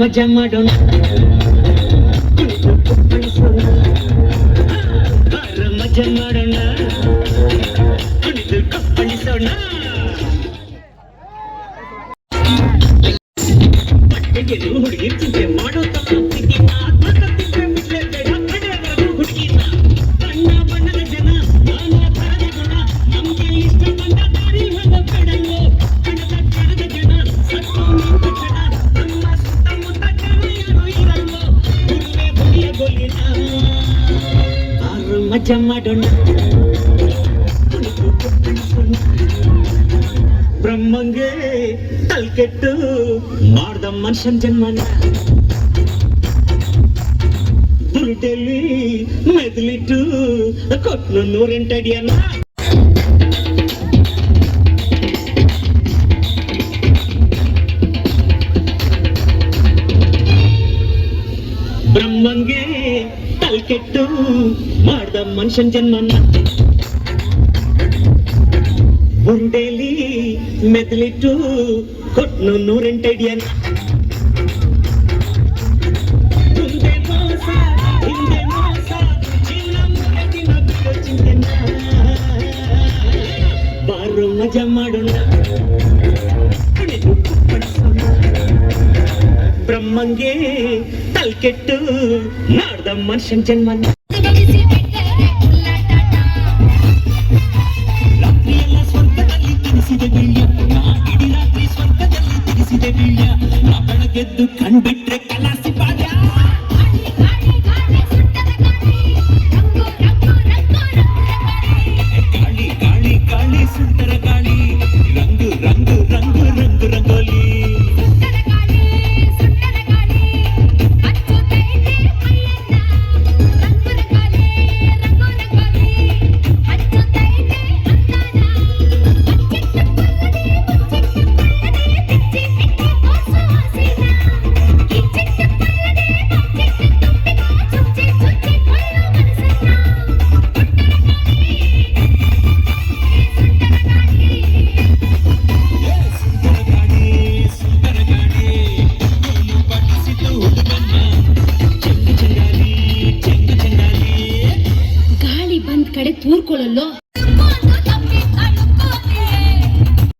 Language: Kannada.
ಮಜಾ ಮಾಡೋಣ ಮಜಾ ಮಾಡೋಣ ಕುಣಿದು ಕಪ್ಪಳಿಸೋಣ ಬಟ್ಟೆಗೆರು ಹುಡುಗಿ ಚಿಂತೆ ಮಾಡೋ ತಪ್ಪಿನ ಆತ್ಮಕತ್ತಿದ್ರೆ ಮಿಡ್ಲೆ ಬೇಡ ಕಡೆಯವರು ಹುಡುಗಿನ ಬಣ್ಣ ಬಣ್ಣದ ಜನ ನಾನಾ ಥರದ ಗುಣ ನಮ್ಗೆ ಇಷ್ಟ ಬಂದ ದಾರಿ ಹೋಗ ಬೇಡಲ್ಲೋ ಕಣದ ಕಣದ ಜನ ಸತ್ತು ನಿಂತ ಜನ ನಮ್ಮ ಸುತ್ತಮುತ್ತ ಜನ ಯಾರು ಇರಲ್ಲೋ ಗುರುವೆ ಬಗೆಯ ಗೊಲಿನ ಆರು ಮಜಾ ಮಾಡೋಣ ಬ್ರಹ್ಮಂಗೆ ತಲ್ಕೆಟ್ಟು ಮಾಡ್ದ ಮನುಷ್ಯನ್ ಜನ್ಮನ ಬುರುಟೆಲ್ಲಿ ಮೆದ್ಲಿಟ್ಟು ಕೊಟ್ಲು 108 ಅಡಿಯನ್ನ ಬ್ರಹ್ಮಂಗೆ ತಲ್ಕೆಟ್ಟು ಮಾಡ್ದ ಮನುಷ್ಯನ್ ಜನ್ಮನ ಬುರುಡೆಲಿ ಮೆದ್ಲಿಟ್ಟು ಕೊಟ್ನು 108 ಅಡಿಯನ್ನ ಮುಂದೆ ಮೋಸ ಹಿಂದೆ ಮೋಸ ಜೀವನ ಮುಗಿದಿನ ಬಿಡೋ ಚಿಂತೆನ ಬಾರು ಮಜಾ ಮಾಡೋಣ ಕುಣಿದು ಕುಪ್ಪಳಿಸೋಣ ಬ್ರಹ್ಮಂಗೆ ತಲ್ಕೆಟ್ಟು ಮಾಡ್ದ ಮನುಷ್ಯನ್ ಜನ್ಮನ ಗೆದ್ದು ಕಂಡ್ಬಿಟ್ರೆ ಕಲಾಸಿ ಪಾಡ್ಯ ಗಾಳಿ ಗಾಳಿ ಗಾಳಿ ಸುಂದರ ಗಾಳಿ ರಂಗು ರಂಗು ರಂಗು ರಂಗು ರಂಗೋಲಿ ಕಡೆ ತೂರ್ಕೊಳ್ಳಲ್ಲೋ